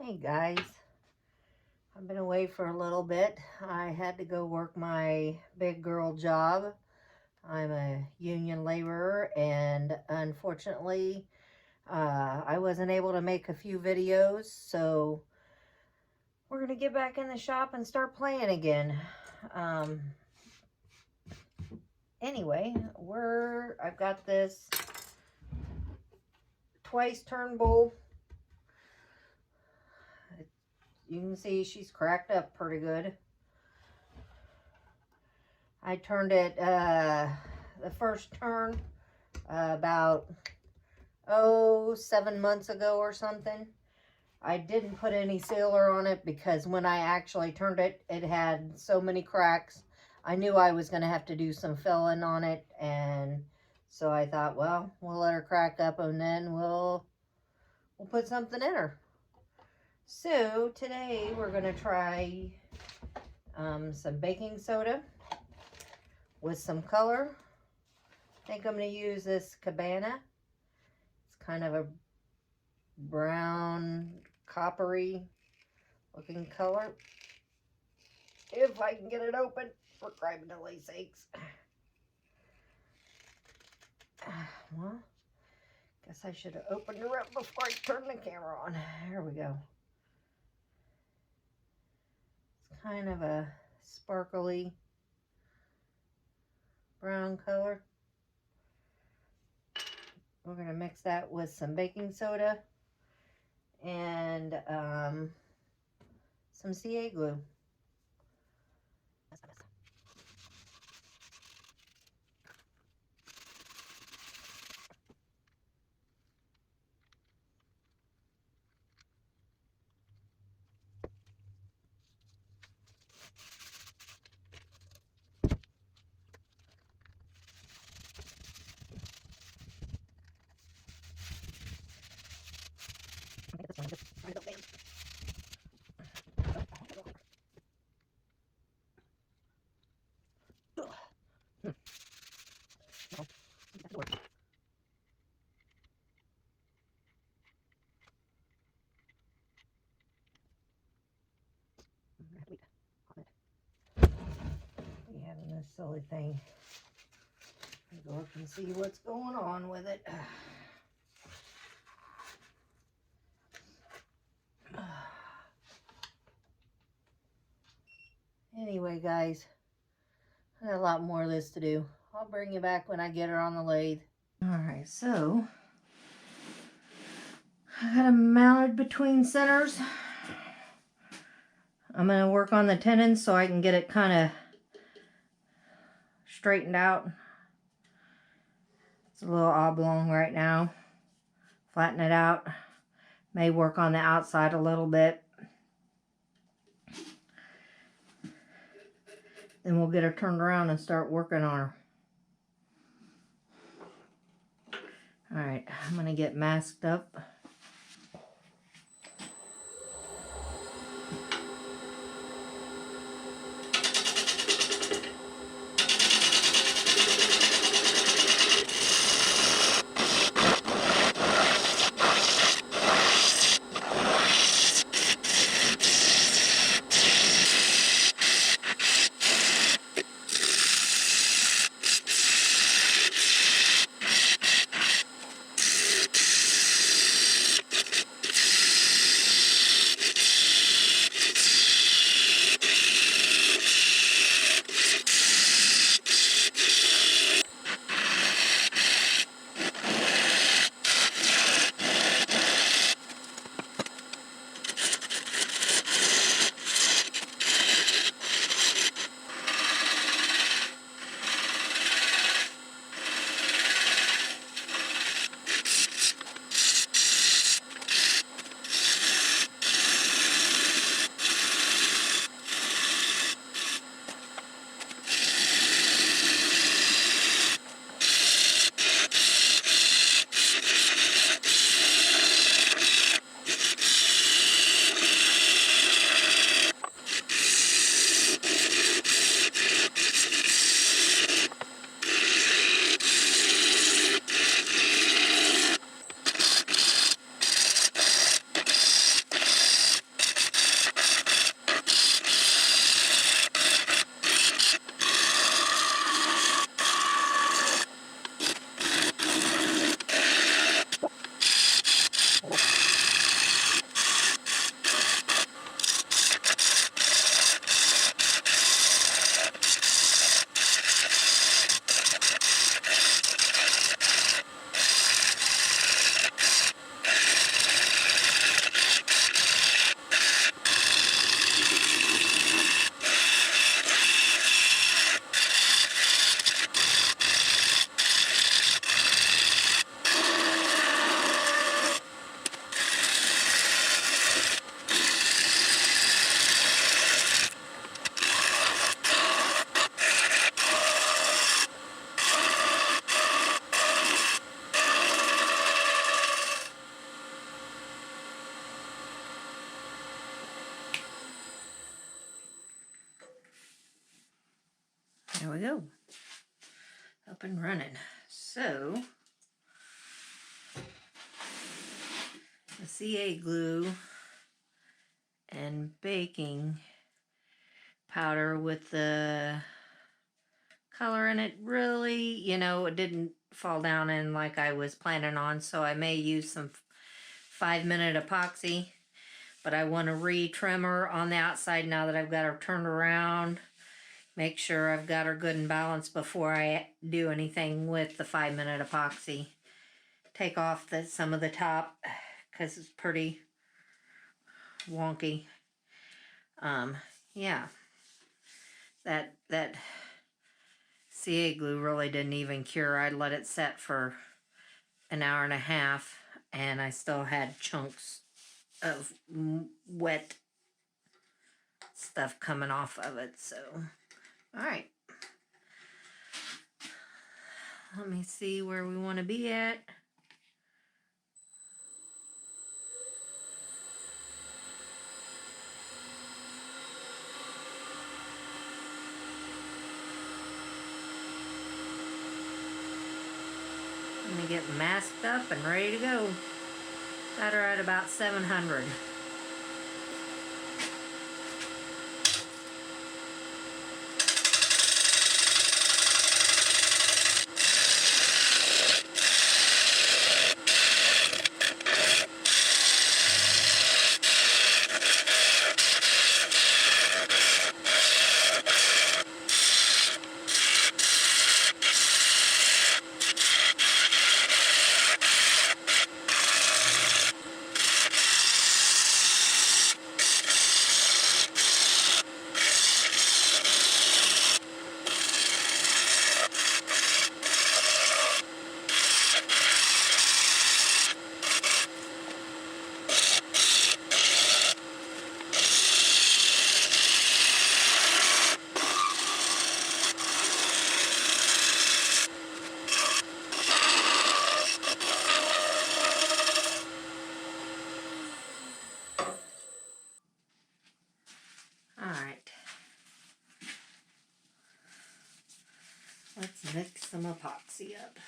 Hey guys, I've been away for a little bit. I had to go work my big girl job. I'm a union laborer, and unfortunately I wasn't able to make a few videos, so we're gonna get back in the shop and start playing again. Anyway, I've got this twice turn bowl. You can see she's cracked up pretty good. I turned it the first turn about 7 months ago or something. I didn't put any sealer on it because when I actually turned it, it had so many cracks. I knew I was going to have to do some filling on it, and so I thought, well, we'll let her crack up and then we'll put something in her. So today we're going to try some baking soda with some color. I think I'm going to use this Cabana. It's kind of a brown, coppery looking color. If I can get it open, for crying sakes. Well, guess I should have opened her up before I turned the camera on. There we go. It's kind of a sparkly brown color. We're going to mix that with some baking soda and some CA glue. We having this silly thing. Go up and see what's going on with it. Anyway, guys, I got a lot more of this to do. I'll bring you back when I get her on the lathe. Alright, so I got them mounted between centers. I'm going to work on the tenons so I can get it kind of straightened out. It's a little oblong right now. Flatten it out. May work on the outside a little bit. Then we'll get her turned around and start working on her. Alright, I'm going to get masked up. There we go. Up and running. So, the CA glue and baking powder with the color in it really, you know, it didn't fall down in like I was planning on, so I may use some 5-minute epoxy, but I want to retrim her on the outside now that I've got her turned around. Make sure I've got her good and balanced before I do anything with the 5-minute epoxy. Take off some of the top because it's pretty wonky. Yeah, that CA glue really didn't even cure. I let it set for an hour and a half, and I still had chunks of wet stuff coming off of it. So, all right. Let me see where we want to be at. Let me get masked up and ready to go. Got her at about 700. Let's mix some epoxy up.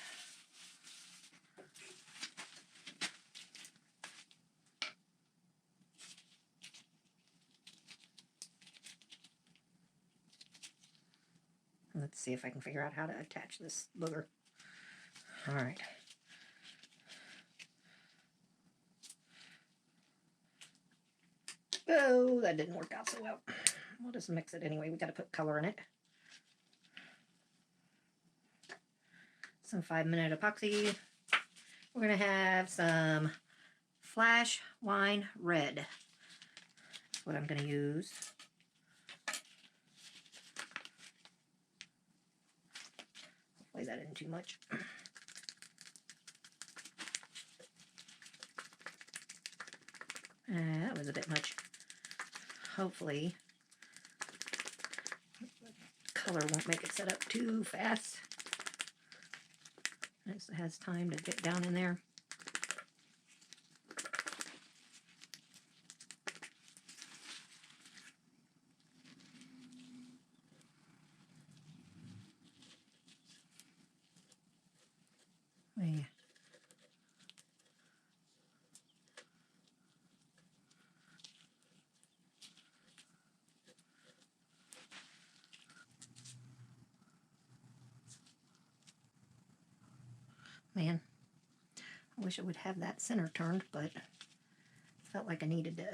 Let's see if I can figure out how to attach this booger. All right. Oh, that didn't work out so well. We'll just mix it anyway. We got to put color in it. Some 5-minute epoxy. We're going to have some Flash Wine Red. That's what I'm going to use. Hopefully that isn't too much. That was a bit much. Hopefully the color won't make it set up too fast. It has time to get down in there. Yeah. Man, I wish I would have that center turned, but felt like I needed to.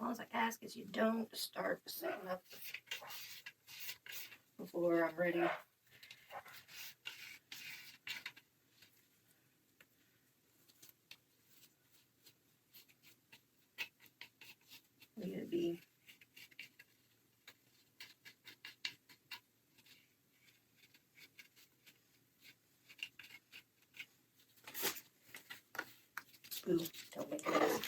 All I ask is you don't start setting up before I'm ready. I'm gonna be ooh, don't make a mess.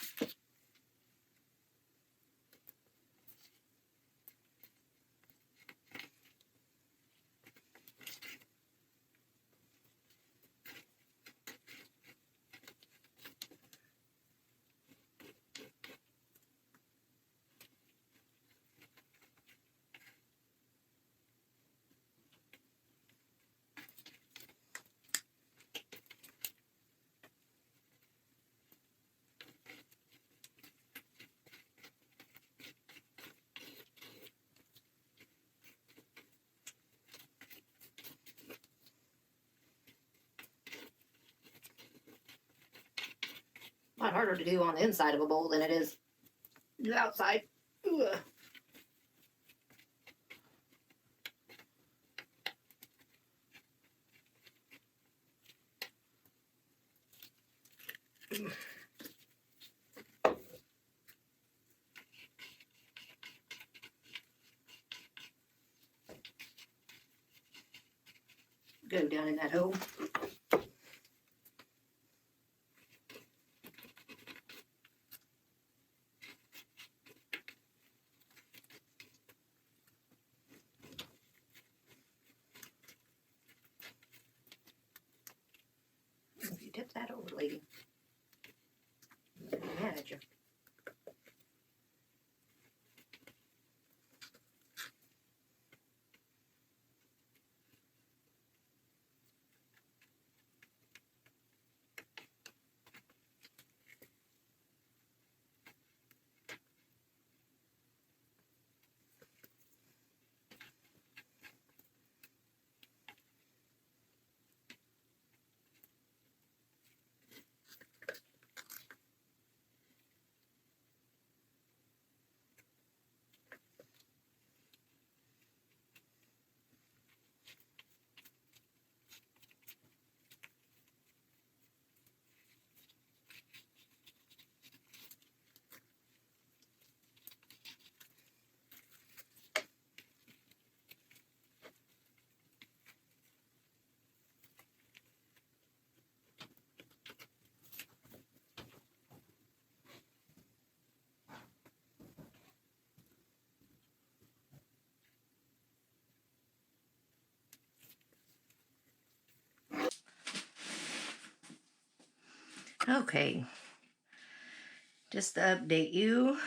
A lot harder to do on the inside of a bowl than it is the outside. Ugh. Go down in that hole. If you tip that over, lady, I'm gonna be mad at you. Okay, just to update you,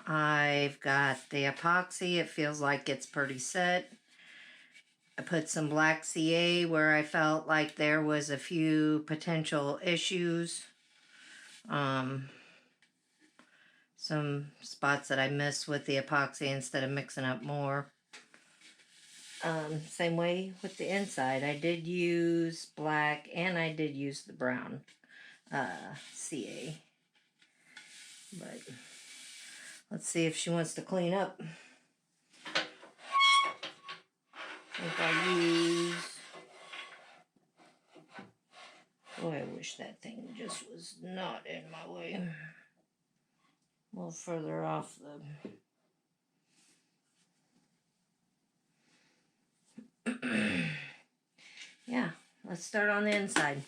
I've got the epoxy. It feels like it's pretty set. I put some black CA where I felt like there was a few potential issues. Some spots that I missed with the epoxy instead of mixing up more. Same way with the inside. I did use black and I did use the brown CA. But let's see if she wants to clean up. If I use... Oh, I wish that thing just was not in my way. A little further off the... Yeah, let's start on the inside.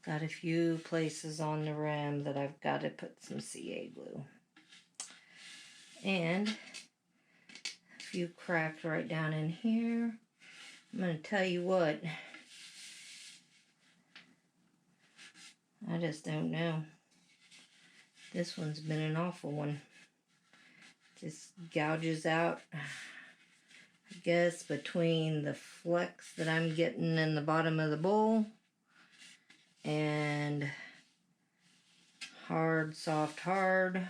Got a few places on the rim that I've got to put some CA glue. And a few cracks right down in here. I'm going to tell you what, I just don't know. This one's been an awful one. Just gouges out, I guess, between the flecks that I'm getting in the bottom of the bowl and hard, soft, hard.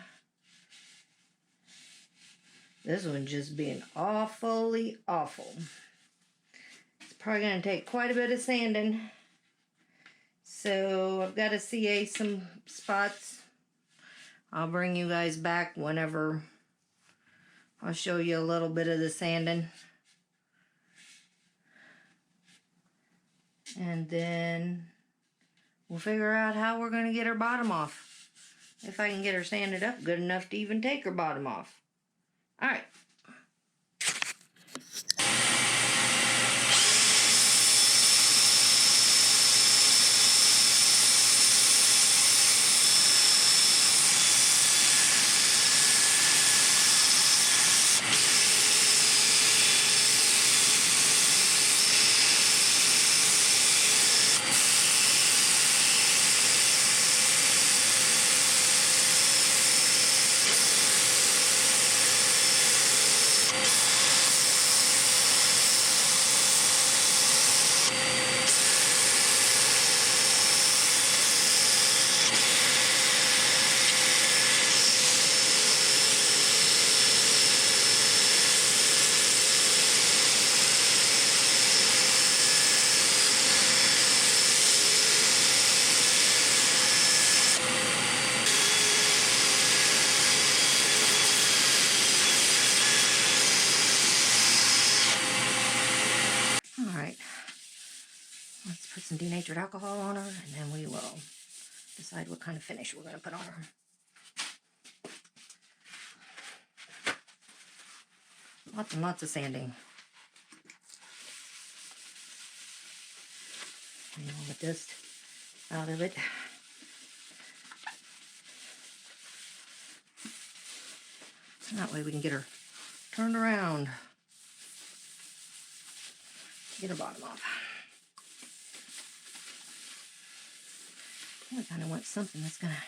This one's just being awfully awful. It's probably going to take quite a bit of sanding. So I've got to CA some spots. I'll bring you guys back whenever I'll show you a little bit of the sanding. And then we'll figure out how we're going to get her bottom off. If I can get her sanded up good enough to even take her bottom off. Alright. Alright, let's put some denatured alcohol on her, and then we will decide what kind of finish we're going to put on her. Lots and lots of sanding. And all the dust out of it. That way we can get her turned around. Get her bottom off. I kind of want something that's going to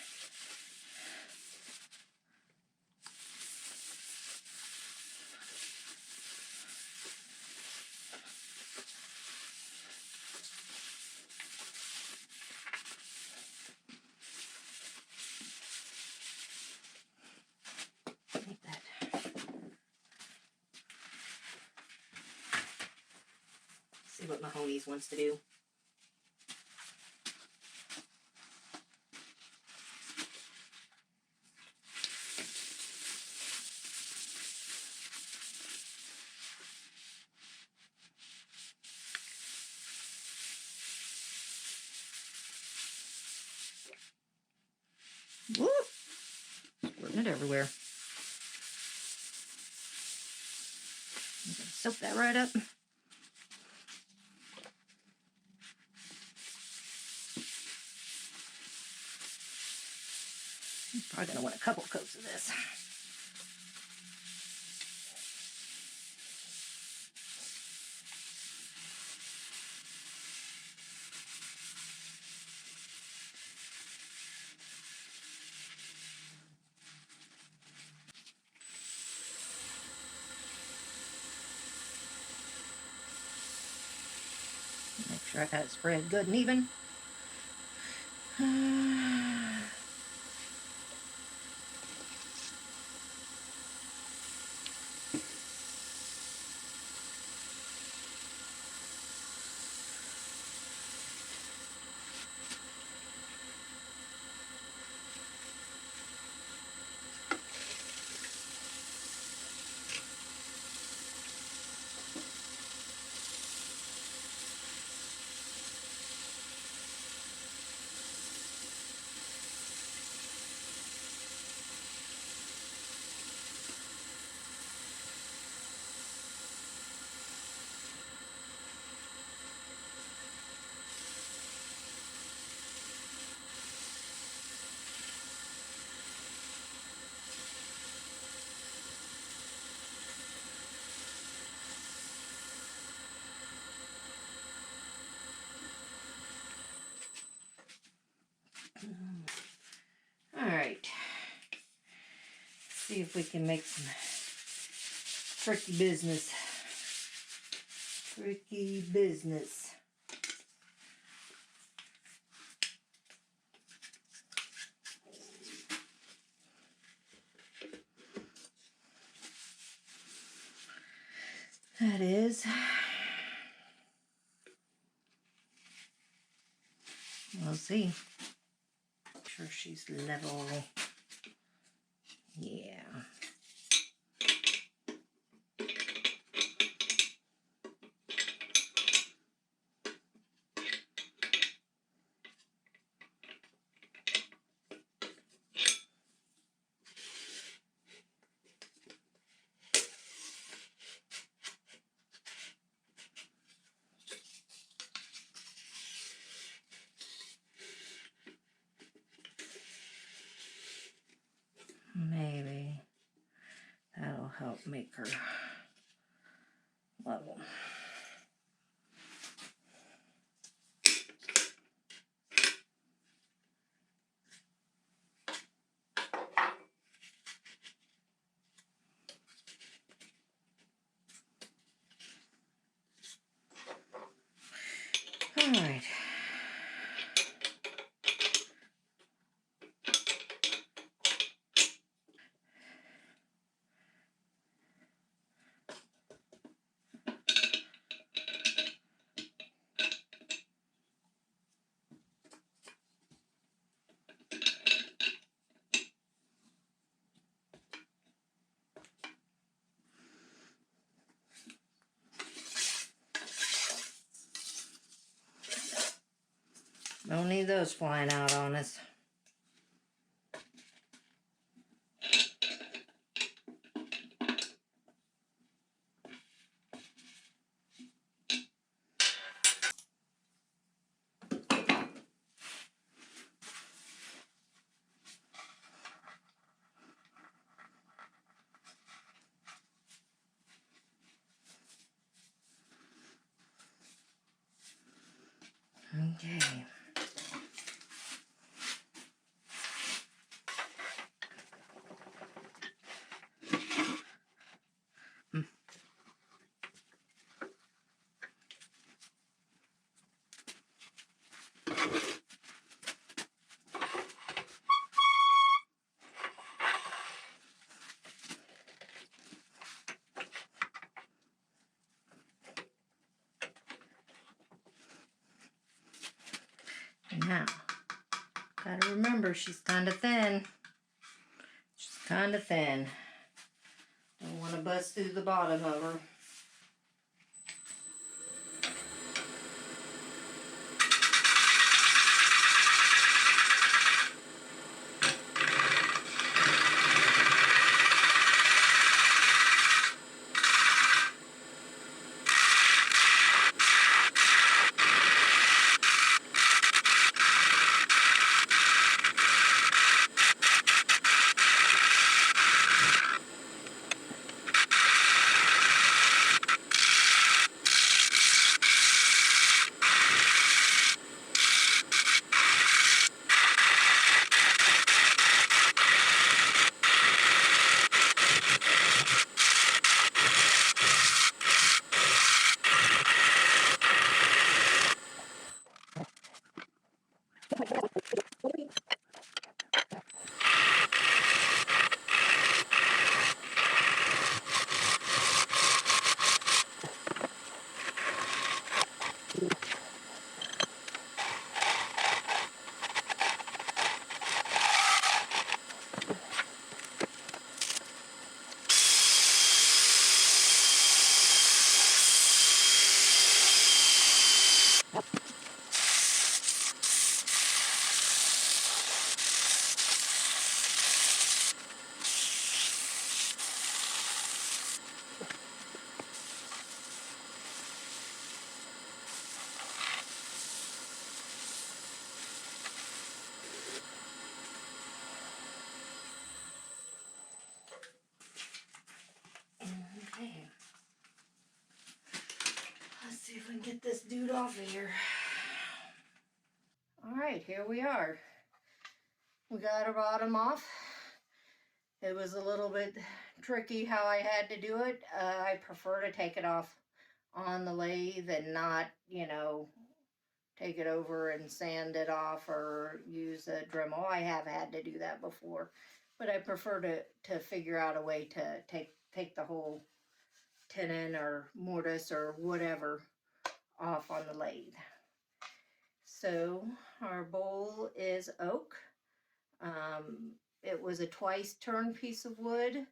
make that. See what Mahoney's wants to do. Woo! Squirting it everywhere. I'm gonna soak that right up. I'm probably gonna want a couple coats of this. Make sure I got it spread good and even. See if we can make some tricky business. Tricky business. That is. We'll see. Make sure she's level. Yeah. Maybe that'll help make her level. All right. Don't need those flying out on us. Okay. Now, gotta remember she's kind of thin. She's kind of thin. Don't want to bust through the bottom of her. Okay. Let's see if we can get this dude off of here. All right, here we are. We got our bottom off. It was a little bit tricky how I had to do it. I prefer to take it off on the lathe and not, you know, take it over and sand it off or use a Dremel. I have had to do that before, but I prefer to figure out a way to take the whole tenon or mortise or whatever off on the lathe. So our bowl is oak. It was a twice turned piece of wood.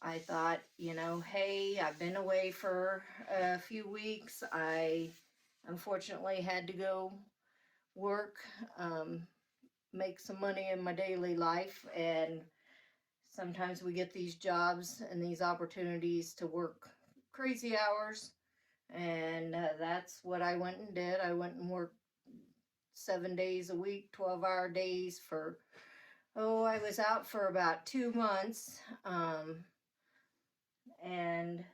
I thought, you know, hey, I've been away for a few weeks. I unfortunately had to go work, make some money in my daily life, and sometimes we get these jobs and these opportunities to work crazy hours, and that's what I went and did. I went and worked 7 days a week, 12-hour days for, I was out for about 2 months, and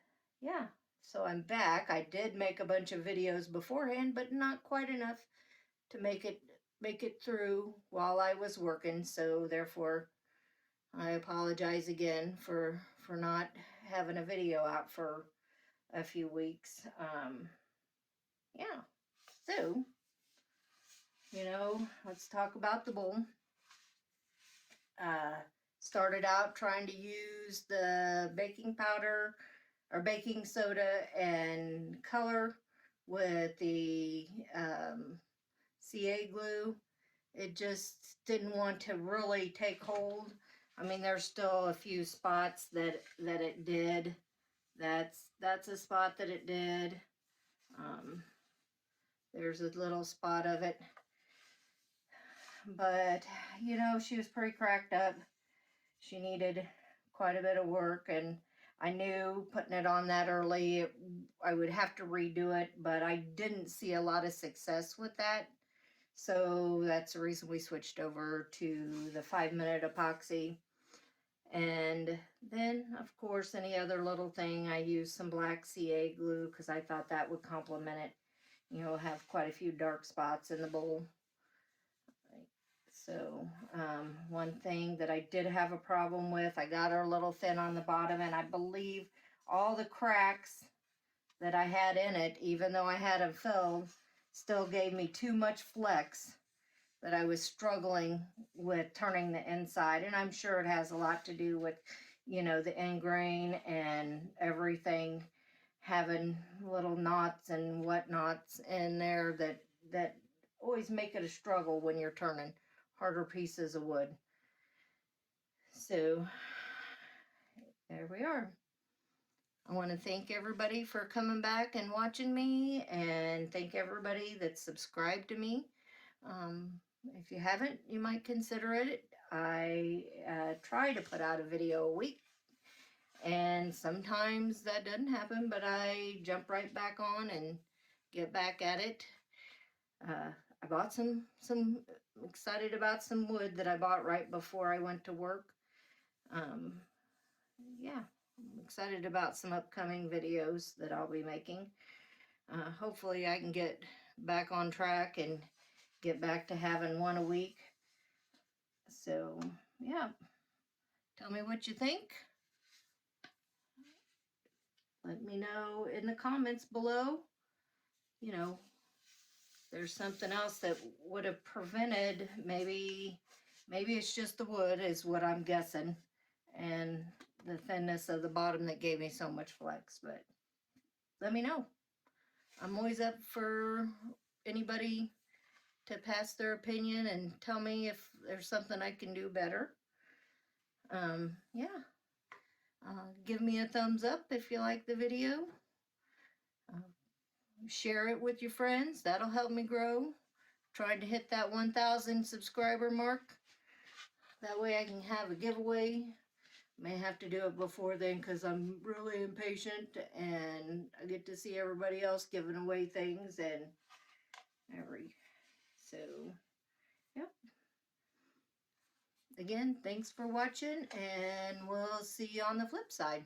yeah, so I'm back. I did make a bunch of videos beforehand, but not quite enough to make it through while I was working, so therefore I apologize again for not having a video out for a few weeks. Yeah, so, you know, let's talk about the bowl. Started out trying to use the baking powder or baking soda and color with the CA glue. It just didn't want to really take hold. I mean, there's still a few spots that it did. That's a spot that it did. There's a little spot of it. But, you know, she was pretty cracked up. She needed quite a bit of work, and I knew putting it on that early, I would have to redo it, but I didn't see a lot of success with that. So that's the reason we switched over to the 5-minute epoxy. And then, of course, any other little thing, I used some black CA glue because I thought that would complement it. You know, have quite a few dark spots in the bowl. So, one thing that I did have a problem with, I got her a little thin on the bottom, and I believe all the cracks that I had in it, even though I had them filled, still gave me too much flex that I was struggling with turning the inside. And I'm sure it has a lot to do with, you know, the end grain and everything having little knots and whatnots in there that always make it a struggle when you're turning harder pieces of wood. So there we are. I want to thank everybody for coming back and watching me, and thank everybody that's subscribed to me. If you haven't, you might consider it. I try to put out a video a week, and sometimes that doesn't happen, but I jump right back on and get back at it. I bought some excited about some wood that I bought right before I went to work. Yeah, I'm excited about some upcoming videos that I'll be making. Hopefully I can get back on track and get back to having one a week. So, yeah, tell me what you think. Let me know in the comments below. You know, there's something else that would have prevented, maybe it's just the wood is what I'm guessing, and the thinness of the bottom that gave me so much flex. But let me know. I'm always up for anybody to pass their opinion and tell me if there's something I can do better. Yeah. Give me a thumbs up if you like the video. Share it with your friends. That'll help me grow. Trying to hit that 1,000 subscriber mark. That way I can have a giveaway. May have to do it before then because I'm really impatient and I get to see everybody else giving away things and so, yep. Again, thanks for watching, and we'll see you on the flip side.